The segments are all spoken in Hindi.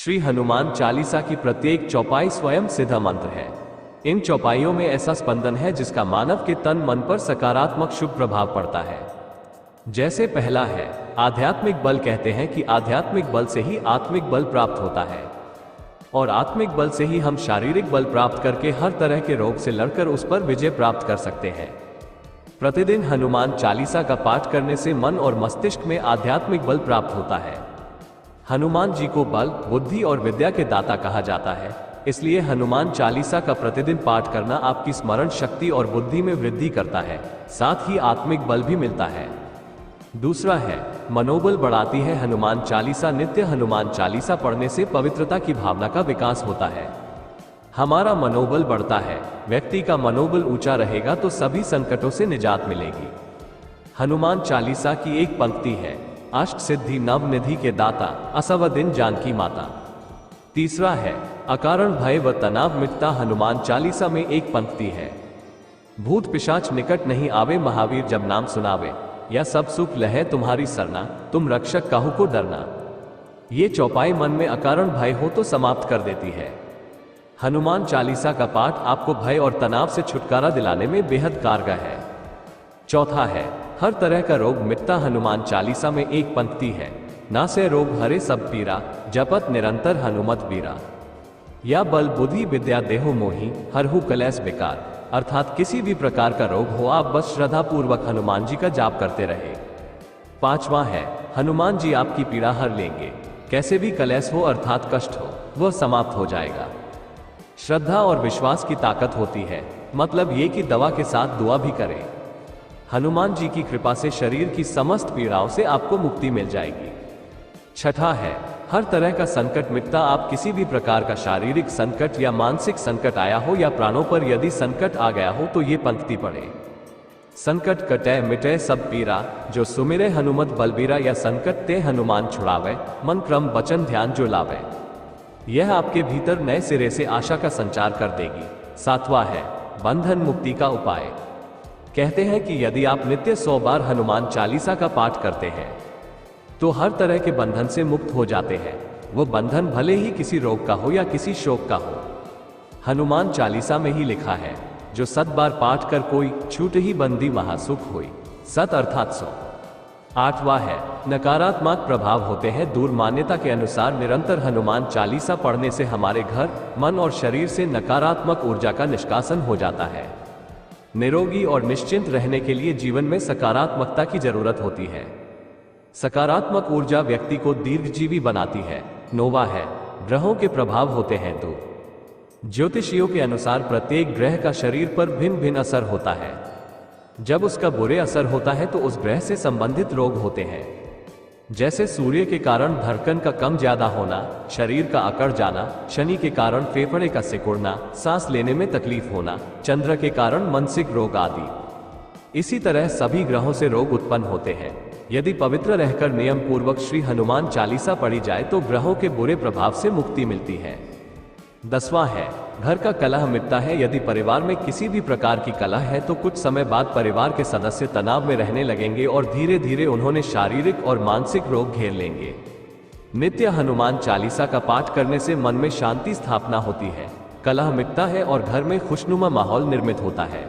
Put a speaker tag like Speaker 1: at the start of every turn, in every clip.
Speaker 1: श्री हनुमान चालीसा की प्रत्येक चौपाई स्वयं सिद्ध मंत्र है। इन चौपाइयों में ऐसा स्पंदन है जिसका मानव के तन मन पर सकारात्मक शुभ प्रभाव पड़ता है। जैसे पहला है आध्यात्मिक बल। कहते हैं कि आध्यात्मिक बल से ही आत्मिक बल प्राप्त होता है और आत्मिक बल से ही हम शारीरिक बल प्राप्त करके हर तरह के रोग से लड़कर उस पर विजय प्राप्त कर सकते हैं। प्रतिदिन हनुमान चालीसा का पाठ करने से मन और मस्तिष्क में आध्यात्मिक बल प्राप्त होता है। हनुमान जी को बल, बुद्धि और विद्या के दाता कहा जाता है, इसलिए हनुमान चालीसा का प्रतिदिन पाठ करना आपकी स्मरण शक्ति और बुद्धि में वृद्धि करता है, साथ ही आत्मिक बल भी मिलता है। दूसरा है मनोबल बढ़ाती है हनुमान चालीसा। नित्य हनुमान चालीसा पढ़ने से पवित्रता की भावना का विकास होता है, हमारा मनोबल बढ़ता है। व्यक्ति का मनोबल ऊंचा रहेगा तो सभी संकटों से निजात मिलेगी। हनुमान चालीसा की एक पंक्ति है, अष्ट सिद्धि नव निधि के दाता, असवदिन जानकी माता। तीसरा है अकारण भय व तनाव मिटता। हनुमान चालीसा में एक पंक्ति है, भूत पिशाच निकट नहीं आवे, महावीर जब नाम सुनावे, या सब सुख लहे तुम्हारी सरना, तुम रक्षक काहू को डरना। ये चौपाई मन में अकारण भय हो तो समाप्त कर देती है। हनुमान चालीसा का पाठ आपको भय और तनाव से छुटकारा दिलाने में बेहद कारगर है। चौथा है हर तरह का रोग मिटता। हनुमान चालीसा में एक पंक्ति है, ना से रोग हरे सब पीरा, जपत निरंतर हनुमत बीरा। या बल बुद्धि विद्या देहो मोही, हरहु कलेश बेकार। अर्थात किसी भी प्रकार का रोग हो, आप बस श्रद्धा पूर्वक हनुमान जी का जाप करते रहे। पांचवा है हनुमान जी आपकी पीड़ा हर लेंगे। कैसे भी कलेश हो अर्थात कष्ट हो, वह समाप्त हो जाएगा। श्रद्धा और विश्वास की ताकत होती है, मतलब ये कि दवा के साथ दुआ भी करें। हनुमान जी की कृपा से शरीर की समस्त पीड़ाओं से आपको मुक्ति मिल जाएगी। छठा है हर तरह का संकट मिटता। आप किसी भी प्रकार का शारीरिक संकट या मानसिक संकट आया हो या प्राणों पर यदि संकट आ गया हो तो ये पंक्ति पढ़े, संकट कटे मिटे सब पीरा, जो सुमिरे हनुमत बलबीरा। या संकट ते हनुमान छुड़ावे, मन क्रम वचन ध्यान जो लावे। यह आपके भीतर नए सिरे से आशा का संचार कर देगी। सातवां है बंधन मुक्ति का उपाय। कहते हैं कि यदि आप नित्य 100 बार हनुमान चालीसा का पाठ करते हैं तो हर तरह के बंधन से मुक्त हो जाते हैं। वो बंधन भले ही किसी रोग का हो या किसी शोक का हो। हनुमान चालीसा में ही लिखा है, जो 7 बार पाठ कर कोई, छूट ही बंदी महासुख हुई। 7 अर्थात 100। आठवां है नकारात्मक प्रभाव होते हैं दूर। मान्यता के अनुसार निरंतर हनुमान चालीसा पढ़ने से हमारे घर, मन और शरीर से नकारात्मक ऊर्जा का निष्कासन हो जाता है। निरोगी और निश्चिंत रहने के लिए जीवन में सकारात्मकता की जरूरत होती है। सकारात्मक ऊर्जा व्यक्ति को दीर्घजीवी बनाती है। नौवां है ग्रहों के प्रभाव होते हैं तो ज्योतिषियों के अनुसार प्रत्येक ग्रह का शरीर पर भिन्न भिन्न असर होता है। जब उसका बुरे असर होता है तो उस ग्रह से संबंधित रोग होते हैं, जैसे सूर्य के कारण धड़कन का कम ज्यादा होना, शरीर का अकड़ जाना, शनि के कारण फेफड़े का सिकुड़ना, सांस लेने में तकलीफ होना, चंद्र के कारण मानसिक रोग आदि। इसी तरह सभी ग्रहों से रोग उत्पन्न होते हैं। यदि पवित्र रहकर नियम पूर्वक श्री हनुमान चालीसा पढ़ी जाए तो ग्रहों के बुरे प्रभाव से मुक्ति मिलती है। 10वां है घर का कलह मिटता है। यदि परिवार में किसी भी प्रकार की कलह है तो कुछ समय बाद परिवार के सदस्य तनाव में रहने लगेंगे और धीरे धीरे उन्होंने शारीरिक और मानसिक रोग घेर लेंगे। नित्य हनुमान चालीसा का पाठ करने से मन में शांति स्थापना होती है, कलह मिटता है और घर में खुशनुमा माहौल निर्मित होता है।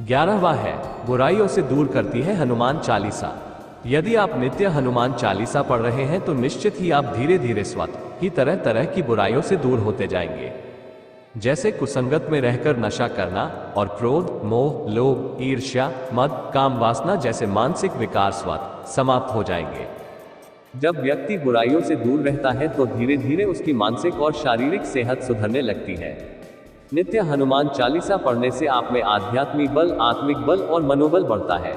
Speaker 1: 11वां है बुराइयों से दूर करती है हनुमान चालीसा। यदि आप नित्य हनुमान चालीसा पढ़ रहे हैं तो निश्चित ही आप धीरे धीरे स्वतः ही तरह तरह की बुराइयों से दूर होते जाएंगे, जैसे कुसंगत में रहकर नशा करना और क्रोध, मोह, लोभ, ईर्ष्या, मद, काम वासना जैसे मानसिक विकार स्वतः समाप्त हो जाएंगे। जब व्यक्ति बुराइयों से दूर रहता है तो धीरे धीरे उसकी मानसिक और शारीरिक सेहत सुधरने लगती है। नित्य हनुमान चालीसा पढ़ने से आप में आध्यात्मिक बल, आत्मिक बल और मनोबल बढ़ता है।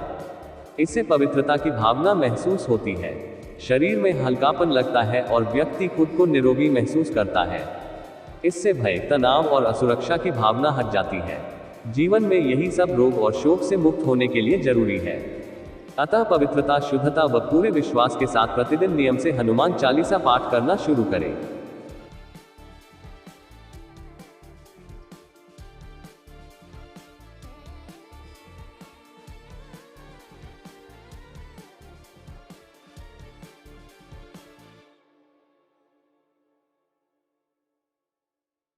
Speaker 1: इससे पवित्रता की भावना महसूस होती है, शरीर में हल्कापन लगता है और व्यक्ति खुद को निरोगी महसूस करता है। इससे भय, तनाव और असुरक्षा की भावना हट जाती है। जीवन में यही सब रोग और शोक से मुक्त होने के लिए जरूरी है। अतः पवित्रता, शुद्धता व पूरे विश्वास के साथ प्रतिदिन नियम से हनुमान चालीसा पाठ करना शुरू करें।